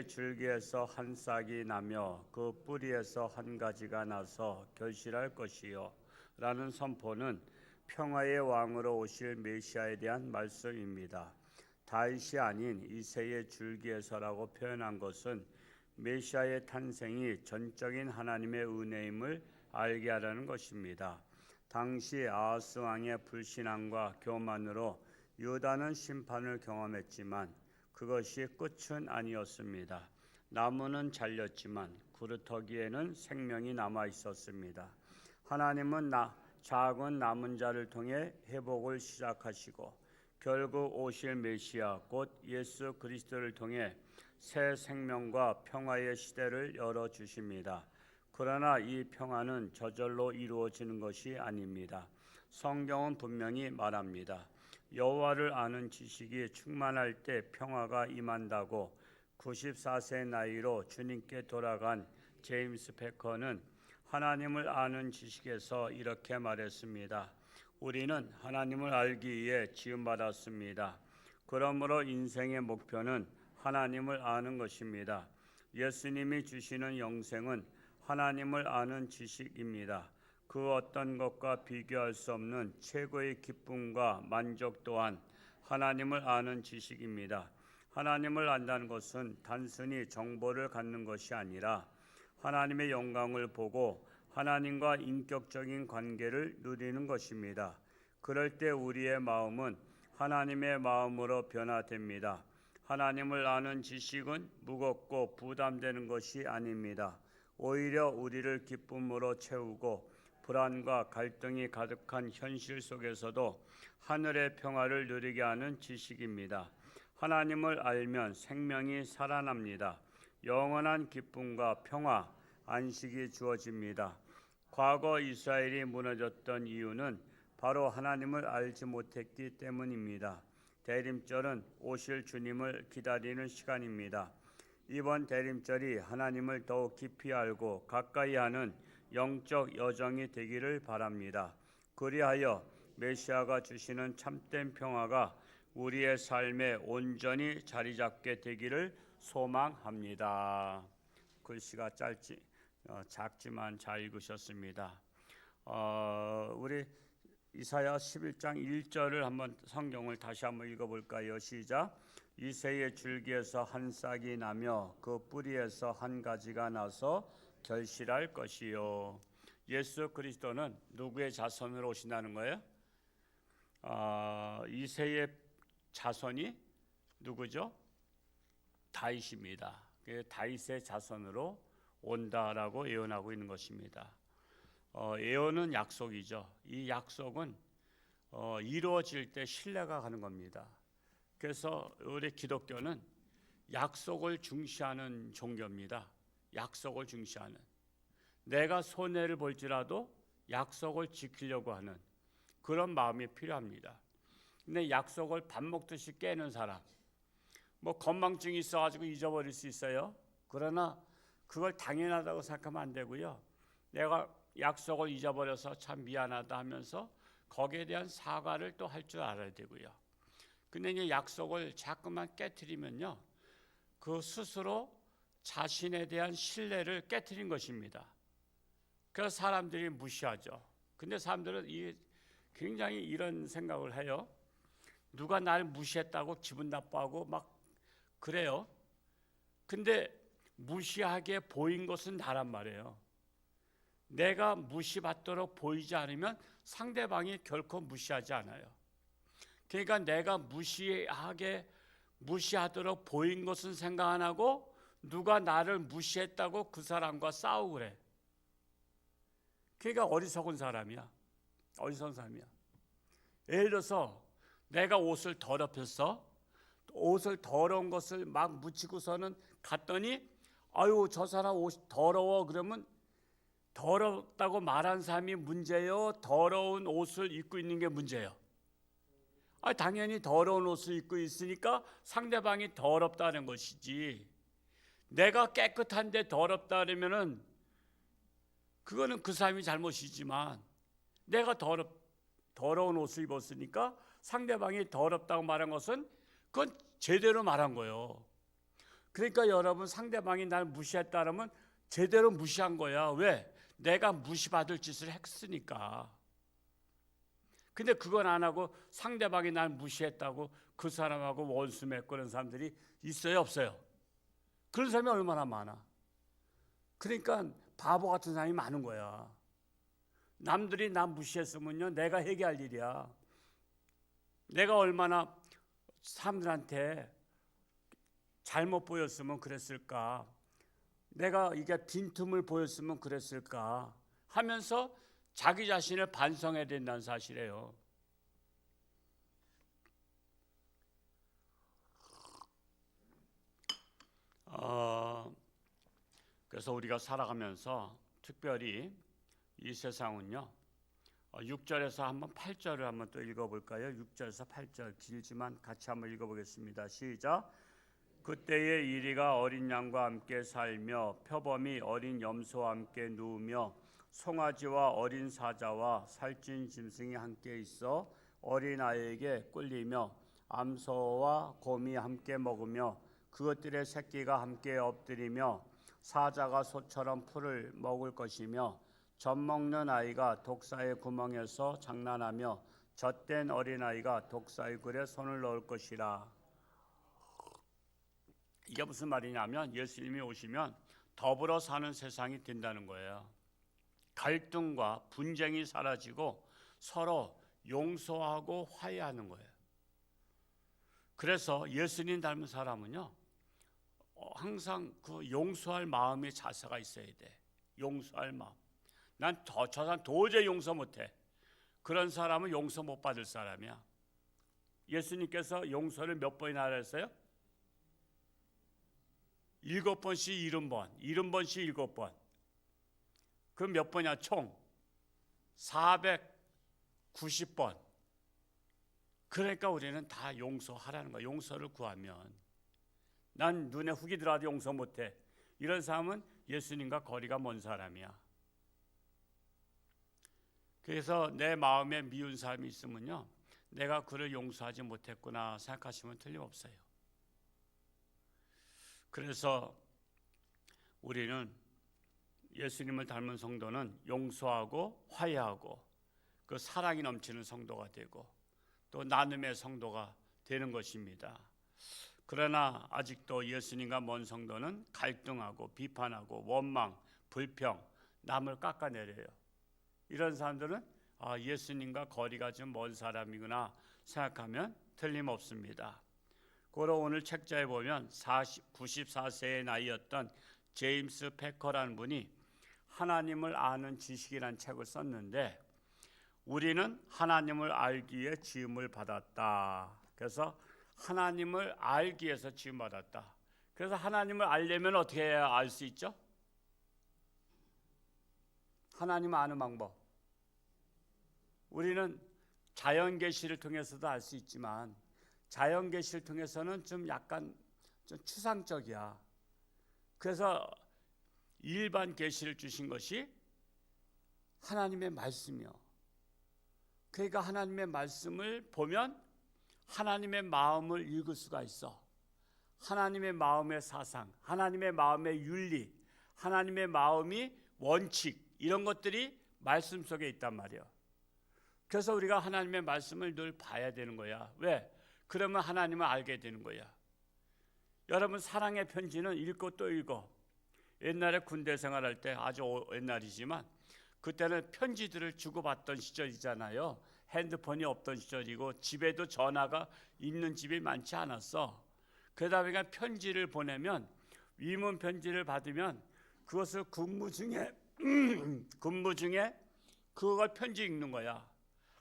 줄기에서 한 싹이 나며 그 뿌리에서 한 가지가 나서 결실할 것이요 라는 선포는 평화의 왕으로 오실 메시아에 대한 말씀입니다. 다윗이 아닌 이새의 줄기에서라고 표현한 것은 메시아의 탄생이 전적인 하나님의 은혜임을 알게 하라는 것입니다. 당시 아하스 왕의 불신앙과 교만으로 유다는 심판을 경험했지만 그것이 끝은 아니었습니다. 나무는 잘렸지만 그루터기에는 생명이 남아 있었습니다. 하나님은 작은 남은 자를 통해 회복을 시작하시고 결국 오실 메시아 곧 예수 그리스도를 통해 새 생명과 평화의 시대를 열어주십니다. 그러나 이 평화는 저절로 이루어지는 것이 아닙니다. 성경은 분명히 말합니다. 여호와를 아는 지식이 충만할 때 평화가 임한다고 94세 나이로 주님께 돌아간 제임스 패커는 하나님을 아는 지식에서 이렇게 말했습니다. 우리는 하나님을 알기 위해 지음받았습니다. 그러므로 인생의 목표는 하나님을 아는 것입니다. 예수님이 주시는 영생은 하나님을 아는 지식입니다. 그 어떤 것과 비교할 수 없는 최고의 기쁨과 만족 또한 하나님을 아는 지식입니다. 하나님을 안다는 것은 단순히 정보를 갖는 것이 아니라 하나님의 영광을 보고 하나님과 인격적인 관계를 누리는 것입니다. 그럴 때 우리의 마음은 하나님의 마음으로 변화됩니다. 하나님을 아는 지식은 무겁고 부담되는 것이 아닙니다. 오히려 우리를 기쁨으로 채우고 불안과 갈등이 가득한 현실 속에서도 하늘의 평화를 누리게 하는 지식입니다. 하나님을 알면 생명이 살아납니다. 영원한 기쁨과 평화, 안식이 주어집니다. 과거 이스라엘이 무너졌던 이유는 바로 하나님을 알지 못했기 때문입니다. 대림절은 오실 주님을 기다리는 시간입니다. 이번 대림절이 하나님을 더욱 깊이 알고 가까이 하는 영적 여정이 되기를 바랍니다. 그리하여 메시아가 주시는 참된 평화가 우리의 삶에 온전히 자리 잡게 되기를 소망합니다. 글씨가 작지만 잘 읽으셨습니다. 우리 이사야 11장 1절을 한번 성경을 다시 한번 읽어볼까요? 시작. 이새의 줄기에서 한 싹이 나며 그 뿌리에서 한 가지가 나서 결실할 것이요. 예수 그리스도는 누구의 자손으로 오신다는 거예요? 이새의 자손이 누구죠? 다윗입니다. 다윗의 자손으로 온다라고 예언하고 있는 것입니다. 예언은 약속이죠. 이 약속은 이루어질 때 신뢰가 가는 겁니다. 그래서 우리 기독교는 약속을 중시하는 종교입니다. 약속을 중시하는, 내가 손해를 볼지라도 약속을 지키려고 하는 그런 마음이 필요합니다. 근데 약속을 밥 먹듯이 깨는 사람, 건망증이 있어가지고 잊어버릴 수 있어요. 그러나 그걸 당연하다고 생각하면 안 되고요. 내가 약속을 잊어버려서 참 미안하다 하면서 거기에 대한 사과를 또 할 줄 알아야 되고요. 근데 이제 약속을 자꾸만 깨트리면요, 그 스스로 자신에 대한 신뢰를 깨트린 것입니다. 그래서 사람들이 무시하죠. 근데 사람들은 굉장히 이런 생각을 해요. 누가 나를 무시했다고 기분 나빠하고 막 그래요. 근데 무시하게 보인 것은 나란 말이에요. 내가 무시받도록 보이지 않으면 상대방이 결코 무시하지 않아요. 그러니까 내가 무시하도록 보인 것은 생각 안 하고 누가 나를 무시했다고 그 사람과 싸우고 그래. 그러니까 어리석은 사람이야. 예를 들어서 내가 옷을 더럽혔어. 옷을 더러운 것을 막 묻히고서는 갔더니 아유 저 사람 옷이 더러워. 그러면 더럽다고 말한 사람이 문제요? 더러운 옷을 입고 있는 게 문제예요? 당연히 더러운 옷을 입고 있으니까 상대방이 더럽다는 것이지, 내가 깨끗한데 더럽다 그러면은 그거는 그 사람이 잘못이지만 내가 더러운 옷을 입었으니까 상대방이 더럽다고 말한 것은 그건 제대로 말한 거예요. 그러니까 여러분, 상대방이 날 무시했다면 제대로 무시한 거야. 왜? 내가 무시받을 짓을 했으니까. 근데 그건 안 하고 상대방이 날 무시했다고 그 사람하고 원수 맺고 그런 사람들이 있어요, 없어요? 그런 사람이 얼마나 많아. 그러니까 바보 같은 사람이 많은 거야. 남들이 나 무시했으면요, 내가 해결할 일이야. 내가 얼마나 사람들한테 잘못 보였으면 그랬을까, 내가 이게 빈틈을 보였으면 그랬을까 하면서 자기 자신을 반성해야 된다는 사실이에요. 그래서 우리가 살아가면서 특별히 이 세상은요, 6절에서 한번 8절을 한번 또 읽어볼까요? 6절에서 8절 길지만 같이 한번 읽어보겠습니다. 시작. 그때에 이리가 어린 양과 함께 살며 표범이 어린 염소와 함께 누우며 송아지와 어린 사자와 살찐 짐승이 함께 있어 어린아이에게 꿀리며 암소와 곰이 함께 먹으며 그것들의 새끼가 함께 엎드리며 사자가 소처럼 풀을 먹을 것이며 젖 먹는 아이가 독사의 구멍에서 장난하며 젖된 어린아이가 독사의 굴에 손을 넣을 것이라. 이게 무슨 말이냐면 예수님이 오시면 더불어 사는 세상이 된다는 거예요. 갈등과 분쟁이 사라지고 서로 용서하고 화해하는 거예요. 그래서 예수님 닮은 사람은요, 항상 그 용서할 마음의 자세가 있어야 돼. 용서할 마음. 난 저 사람 도저히 용서 못해. 그런 사람은 용서 못 받을 사람이야. 예수님께서 용서를 몇 번이나 하셨어요? 7번씩 70번, 70번씩 7번. 그럼 몇 번이야? 총 490번. 그러니까 우리는 다 용서하라는 거야. 용서를 구하면. 난 눈에 훅이 들어와도 용서 못해. 이런 사람은 예수님과 거리가 먼 사람이야. 그래서 내 마음에 미운 사람이 있으면요, 내가 그를 용서하지 못했구나 생각하시면 틀림없어요. 그래서 우리는 예수님을 닮은 성도는 용서하고 화해하고 그 사랑이 넘치는 성도가 되고 또 나눔의 성도가 되는 것입니다. 그러나 아직도 예수님과 먼 성도는 갈등하고 비판하고 원망, 불평, 남을 깎아내려요. 이런 사람들은 예수님과 거리가 좀 먼 사람이구나 생각하면 틀림없습니다. 그러 오늘 책자에 보면 94세의 나이였던 제임스 패커라는 분이 하나님을 아는 지식이라는 책을 썼는데, 우리는 하나님을 알기 위해 지음을 받았다. 그래서 하나님을 알기 위해서 지음 받았다. 그래서 하나님을 알려면 어떻게 해야 알 수 있죠? 하나님을 아는 방법. 우리는 자연 계시를 통해서도 알 수 있지만 자연 계시를 통해서는 좀 약간 좀 추상적이야. 그래서 일반 계시를 주신 것이 하나님의 말씀이요. 그러니까 하나님의 말씀을 보면 하나님의 마음을 읽을 수가 있어. 하나님의 마음의 사상, 하나님의 마음의 윤리, 하나님의 마음이 원칙, 이런 것들이 말씀 속에 있단 말이야. 그래서 우리가 하나님의 말씀을 늘 봐야 되는 거야. 왜? 그러면 하나님을 알게 되는 거야. 여러분, 사랑의 편지는 읽고 또 읽어. 옛날에 군대 생활할 때, 아주 옛날이지만 그때는 편지들을 주고받던 시절이잖아요. 핸드폰이 없던 시절이고 집에도 전화가 있는 집이 많지 않았어. 그러다 보니까 편지를 보내면, 위문 편지를 받으면 그것을 근무 중에 그걸 편지 읽는 거야.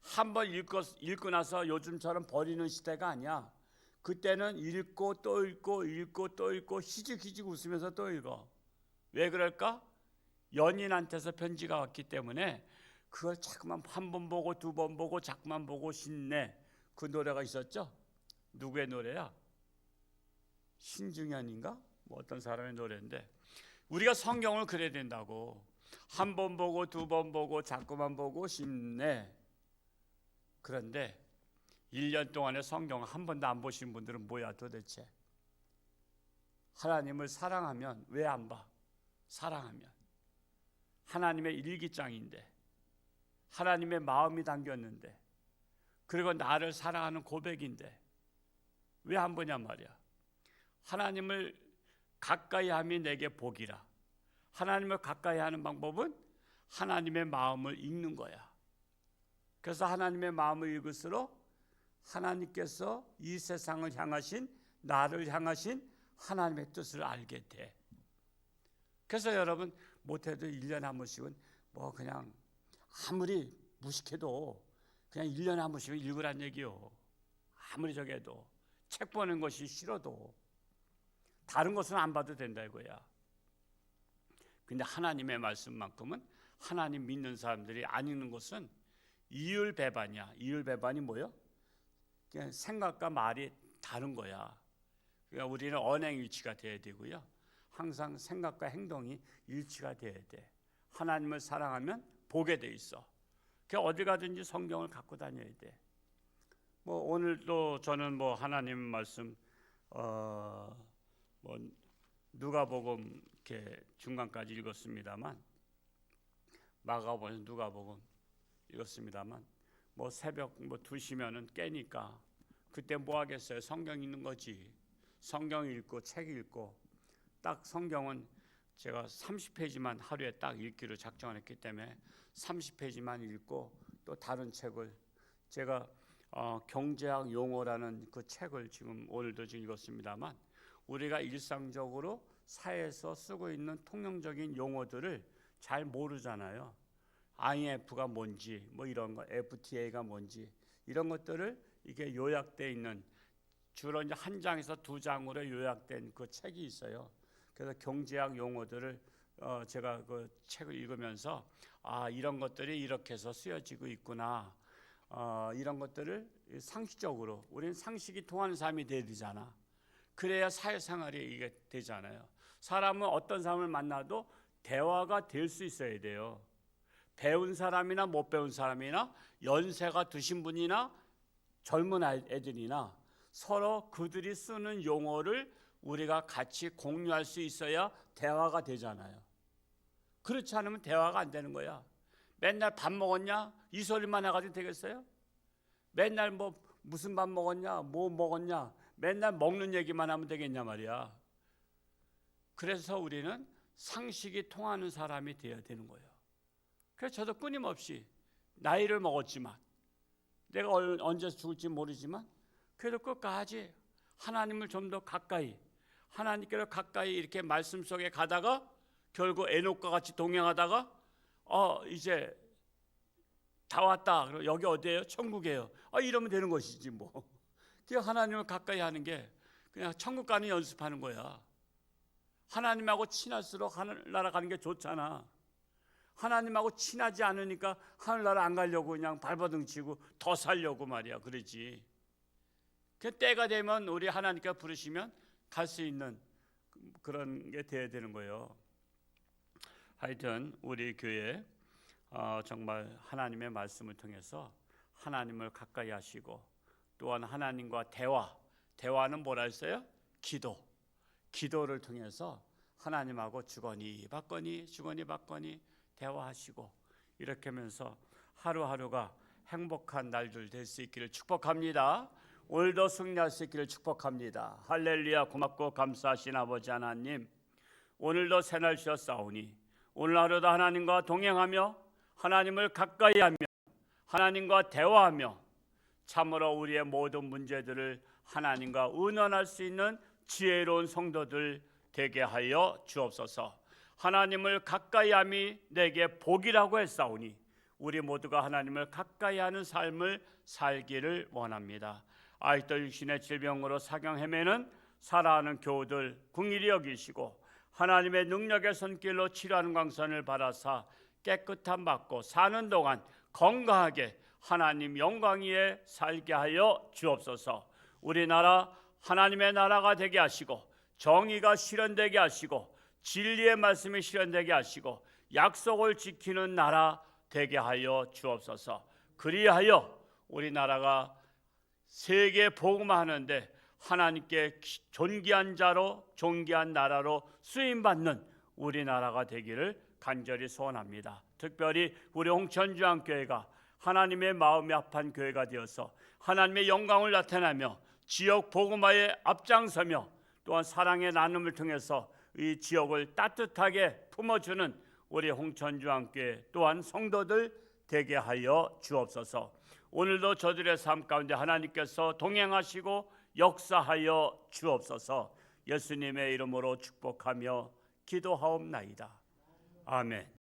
한번 읽고 나서 요즘처럼 버리는 시대가 아니야. 그때는 읽고 또 읽고 읽고 또 읽고 희죽희죽 웃으면서 또 읽어. 왜 그럴까? 연인한테서 편지가 왔기 때문에 그걸 자꾸만 한 번 보고 두 번 보고 자꾸만 보고 싶네. 그 노래가 있었죠? 누구의 노래야? 신중현인가? 뭐 어떤 사람의 노래인데, 우리가 성경을 그래야 된다고. 한 번 보고 두 번 보고 자꾸만 보고 싶네. 그런데 1년 동안에 성경 한 번도 안 보신 분들은 뭐야 도대체? 하나님을 사랑하면 왜 안 봐? 사랑하면 하나님의 일기장인데, 하나님의 마음이 담겼는데, 그리고 나를 사랑하는 고백인데 왜 안 보냔 말이야. 하나님을 가까이 함이 내게 복이라. 하나님을 가까이 하는 방법은 하나님의 마음을 읽는 거야. 그래서 하나님의 마음을 읽을수록 하나님께서 이 세상을 향하신, 나를 향하신 하나님의 뜻을 알게 돼. 그래서 여러분, 못해도 1년에 한 번씩은 뭐 그냥 아무리 무식해도 그냥 1년에 한 번씩은 읽으란 얘기요. 아무리 저게도, 책 보는 것이 싫어도 다른 것은 안 봐도 된다 이거야. 근데 하나님의 말씀만큼은, 하나님 믿는 사람들이 안 읽는 것은 이율배반이야. 이율배반이 뭐요? 그냥 생각과 말이 다른 거야. 그러니까 우리는 언행일치가 돼야 되고요. 항상 생각과 행동이 일치가 돼야 돼. 하나님을 사랑하면 보게 돼 있어. 그러니까 어디 가든지 성경을 갖고 다녀야 돼. 뭐 오늘도 저는 뭐 하나님 말씀 뭐 누가복음 이렇게 중간까지 읽었습니다만, 마가복음, 누가복음 읽었습니다만, 뭐 새벽 뭐 2시면은 깨니까 그때 뭐 하겠어요? 성경 읽는 거지. 성경 읽고 책 읽고, 딱 성경은 제가 30페이지만 하루에 딱 읽기로 작정을 했기 때문에 30페이지만 읽고, 또 다른 책을 제가 경제학 용어라는 그 책을 지금 오늘도 지금 읽었습니다만, 우리가 일상적으로 사회에서 쓰고 있는 통용적인 용어들을 잘 모르잖아요. IMF가 뭔지, 뭐 이런 거, FTA가 뭔지, 이런 것들을 이게 요약되어 있는, 주로 이제 한 장에서 2장으로 요약된 그 책이 있어요. 그래서 경제학 용어들을 제가 그 책을 읽으면서 이런 것들이 이렇게 해서 쓰여지고 있구나. 이런 것들을 상식적으로, 우리는 상식이 통하는 삶이 돼야 되잖아. 그래야 사회생활이 이게 되잖아요. 사람은 어떤 사람을 만나도 대화가 될 수 있어야 돼요. 배운 사람이나 못 배운 사람이나 연세가 드신 분이나 젊은 애들이나 서로 그들이 쓰는 용어를 우리가 같이 공유할 수 있어야 대화가 되잖아요. 그렇지 않으면 대화가 안 되는 거야. 맨날 밥 먹었냐? 이 소리만 해가지고 되겠어요? 맨날 뭐 무슨 밥 먹었냐? 뭐 먹었냐? 맨날 먹는 얘기만 하면 되겠냐 말이야. 그래서 우리는 상식이 통하는 사람이 되어야 되는 거예요. 그래서 저도 끊임없이 나이를 먹었지만, 내가 언제 죽을지 모르지만, 그래도 끝까지 하나님을 좀 더 가까이, 하나님께로 가까이 이렇게 말씀 속에 가다가 결국 에녹과 같이 동행하다가 이제 다 왔다. 그럼 여기 어디예요? 천국이에요. 이러면 되는 것이지 뭐. 그 하나님을 가까이 하는 게 그냥 천국 가는 연습하는 거야. 하나님하고 친할수록 하늘나라 가는 게 좋잖아. 하나님하고 친하지 않으니까 하늘나라 안 가려고 그냥 발버둥 치고 더 살려고 말이야. 그러지. 그 때가 되면 우리 하나님께 부르시면 갈 수 있는 그런 게 돼야 되는 거예요. 하여튼 우리 교회 정말 하나님의 말씀을 통해서 하나님을 가까이 하시고, 또한 하나님과 대화는 뭐라 했어요? 기도를 통해서 하나님하고 주거니 받거니 대화하시고, 이렇게 하면서 하루하루가 행복한 날들 될 수 있기를 축복합니다. 오늘도 승리할 수 있기를 축복합니다. 할렐루야. 고맙고 감사하신 아버지 하나님, 오늘도 새날 주셨사오니 오늘 하루도 하나님과 동행하며 하나님을 가까이 하며 하나님과 대화하며 참으로 우리의 모든 문제들을 하나님과 의논할 수 있는 지혜로운 성도들 되게 하여 주옵소서. 하나님을 가까이함이 내게 복이라고 했사오니 우리 모두가 하나님을 가까이하는 삶을 살기를 원합니다. 아직도 육신의 질병으로 사경 헤매는 살아가는 교우들 긍휼히 여기시고, 하나님의 능력의 손길로 치료하는 광선을 받아사 깨끗함 받고 사는 동안 건강하게 하나님 영광 위에 살게 하여 주옵소서. 우리나라 하나님의 나라가 되게 하시고, 정의가 실현되게 하시고, 진리의 말씀이 실현되게 하시고, 약속을 지키는 나라 되게 하여 주옵소서. 그리하여 우리나라가 세계 복음화하는데 하나님께 존귀한 자로 존귀한 나라로 쓰임받는 우리나라가 되기를 간절히 소원합니다. 특별히 우리 홍천주안교회가 하나님의 마음이 합한 교회가 되어서 하나님의 영광을 나타내며 지역 복음화에 앞장서며 또한 사랑의 나눔을 통해서 이 지역을 따뜻하게 품어주는 우리 홍천주안교회 또한 성도들 되게 하여 주옵소서. 오늘도 저들의 삶 가운데 하나님께서 동행하시고 역사하여 주옵소서. 예수님의 이름으로 축복하며 기도하옵나이다. 아멘.